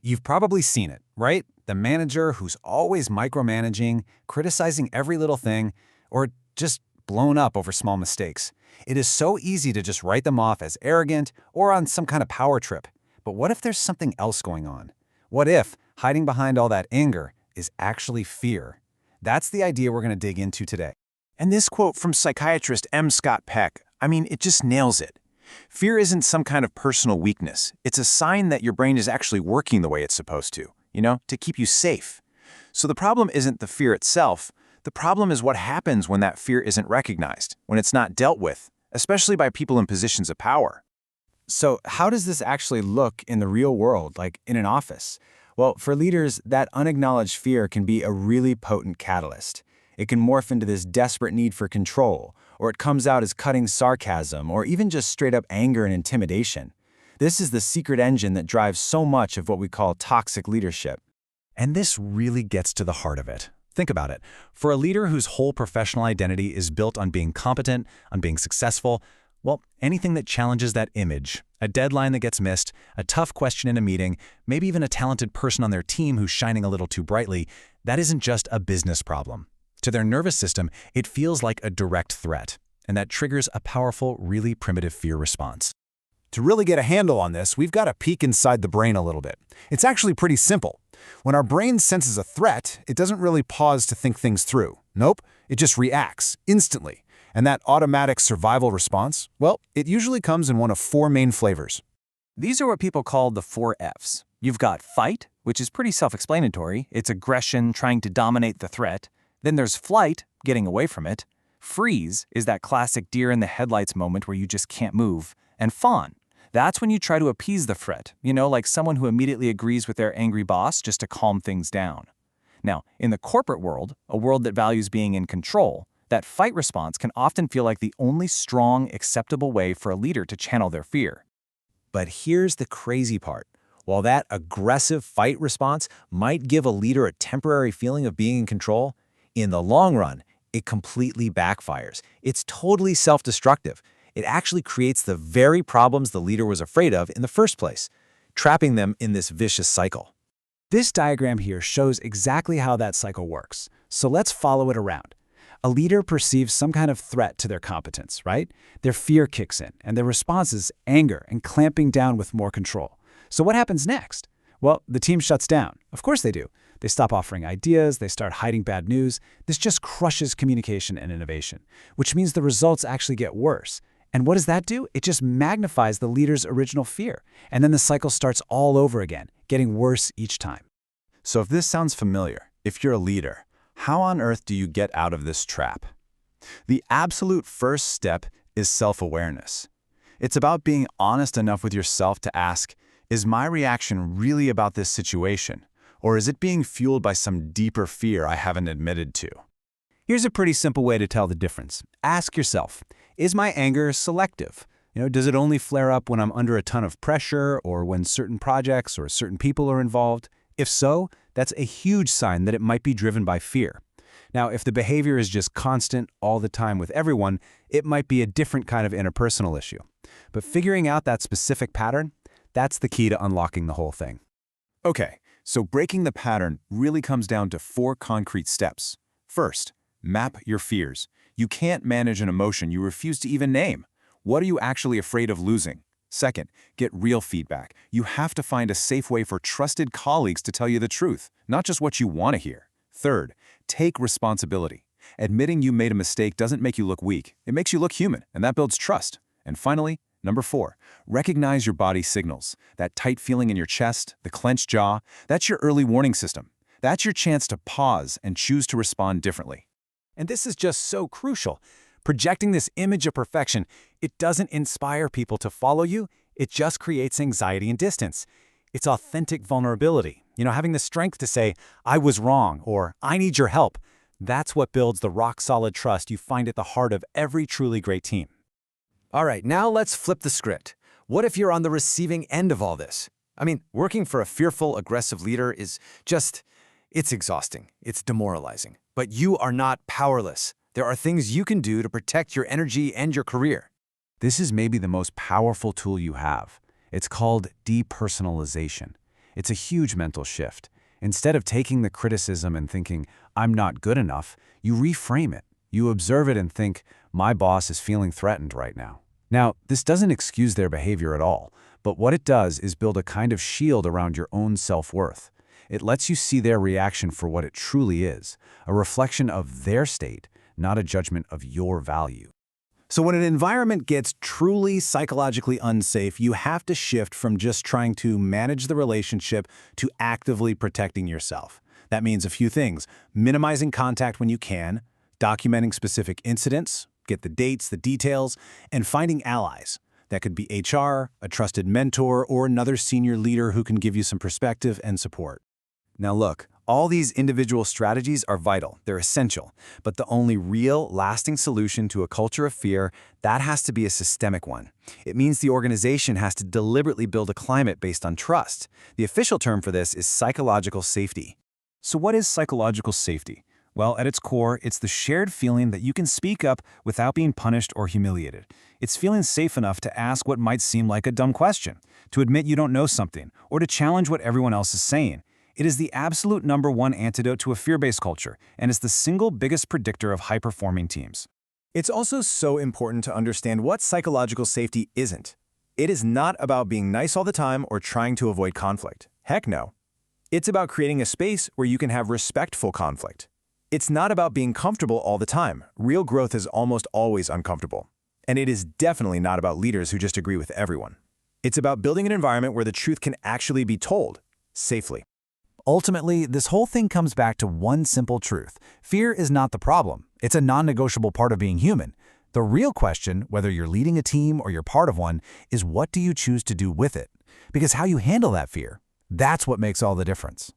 You've probably seen it, right? The manager who's always micromanaging, criticizing every little thing, or just blown up over small mistakes. It is so easy to just write them off as arrogant or on some kind of power trip. But what if there's something else going on? What if hiding behind all that anger is actually fear? That's the idea we're going to dig into today. And this quote from psychiatrist M. Scott Peck, it just nails it. Fear isn't some kind of personal weakness. It's a sign that your brain is actually working the way it's supposed to, to keep you safe. So the problem isn't the fear itself. The problem is what happens when that fear isn't recognized, when it's not dealt with, especially by people in positions of power. So how does this actually look in the real world, like in an office? Well, for leaders, that unacknowledged fear can be a really potent catalyst. It can morph into this desperate need for control, or it comes out as cutting sarcasm, or even just straight-up anger and intimidation. This is the secret engine that drives so much of what we call toxic leadership. And this really gets to the heart of it. Think about it. For a leader whose whole professional identity is built on being competent, on being successful, well, anything that challenges that image, a deadline that gets missed, a tough question in a meeting, maybe even a talented person on their team who's shining a little too brightly, that isn't just a business problem. To their nervous system, it feels like a direct threat, and that triggers a powerful, really primitive fear response. To really get a handle on this, we've got to peek inside the brain a little bit. It's actually pretty simple. When our brain senses a threat, it doesn't really pause to think things through. Nope, it just reacts instantly. And that automatic survival response, well, it usually comes in one of four main flavors. These are what people call the 4 Fs. You've got fight, which is pretty self-explanatory. It's aggression, trying to dominate the threat. Then there's flight, getting away from it. Freeze is that classic deer in the headlights moment where you just can't move. And fawn, that's when you try to appease the threat, like someone who immediately agrees with their angry boss just to calm things down. Now, in the corporate world, a world that values being in control, that fight response can often feel like the only strong, acceptable way for a leader to channel their fear. But here's the crazy part. While that aggressive fight response might give a leader a temporary feeling of being in control, in the long run, it completely backfires. It's totally self-destructive. It actually creates the very problems the leader was afraid of in the first place, trapping them in this vicious cycle. This diagram here shows exactly how that cycle works. So let's follow it around. A leader perceives some kind of threat to their competence, right? Their fear kicks in, and their response is anger and clamping down with more control. So what happens next? Well, the team shuts down. Of course they do. They stop offering ideas, they start hiding bad news. This just crushes communication and innovation, which means the results actually get worse. And what does that do? It just magnifies the leader's original fear. And then the cycle starts all over again, getting worse each time. So if this sounds familiar, if you're a leader, how on earth do you get out of this trap? The absolute first step is self-awareness. It's about being honest enough with yourself to ask, is my reaction really about this situation? Or is it being fueled by some deeper fear I haven't admitted to? Here's a pretty simple way to tell the difference. Ask yourself, is my anger selective? Does it only flare up when I'm under a ton of pressure or when certain projects or certain people are involved? If so, that's a huge sign that it might be driven by fear. Now, if the behavior is just constant all the time with everyone, it might be a different kind of interpersonal issue. But figuring out that specific pattern, that's the key to unlocking the whole thing. Okay, so breaking the pattern really comes down to 4 concrete steps. First, map your fears. You can't manage an emotion you refuse to even name. What are you actually afraid of losing? Second, get real feedback. You have to find a safe way for trusted colleagues to tell you the truth, not just what you want to hear. Third, take responsibility. Admitting you made a mistake doesn't make you look weak. It makes you look human, and that builds trust. And finally, number 4, recognize your body signals. That tight feeling in your chest, the clenched jaw, that's your early warning system. That's your chance to pause and choose to respond differently. And this is just so crucial. Projecting this image of perfection, it doesn't inspire people to follow you, it just creates anxiety and distance. It's authentic vulnerability. Having the strength to say, I was wrong, or I need your help. That's what builds the rock-solid trust you find at the heart of every truly great team. All right, now let's flip the script. What if you're on the receiving end of all this? Working for a fearful, aggressive leader is it's exhausting, it's demoralizing. But you are not powerless. There are things you can do to protect your energy and your career. This is maybe the most powerful tool you have. It's called depersonalization. It's a huge mental shift. Instead of taking the criticism and thinking, I'm not good enough, you reframe it. You observe it and think, my boss is feeling threatened right now. Now, this doesn't excuse their behavior at all, but what it does is build a kind of shield around your own self-worth. It lets you see their reaction for what it truly is, a reflection of their state, not a judgment of your value. So when an environment gets truly psychologically unsafe, you have to shift from just trying to manage the relationship to actively protecting yourself. That means a few things: minimizing contact when you can, documenting specific incidents, get the dates, the details, and finding allies. That could be HR, a trusted mentor, or another senior leader who can give you some perspective and support. Now look, all these individual strategies are vital, they're essential, but the only real, lasting solution to a culture of fear, that has to be a systemic one. It means the organization has to deliberately build a climate based on trust. The official term for this is psychological safety. So what is psychological safety? Well, at its core, it's the shared feeling that you can speak up without being punished or humiliated. It's feeling safe enough to ask what might seem like a dumb question, to admit you don't know something, or to challenge what everyone else is saying. It is the absolute #1 antidote to a fear-based culture, and is the single biggest predictor of high-performing teams. It's also so important to understand what psychological safety isn't. It is not about being nice all the time or trying to avoid conflict. Heck no. It's about creating a space where you can have respectful conflict. It's not about being comfortable all the time. Real growth is almost always uncomfortable. And it is definitely not about leaders who just agree with everyone. It's about building an environment where the truth can actually be told, safely. Ultimately, this whole thing comes back to one simple truth. Fear is not the problem. It's a non-negotiable part of being human. The real question, whether you're leading a team or you're part of one, is what do you choose to do with it? Because how you handle that fear, that's what makes all the difference.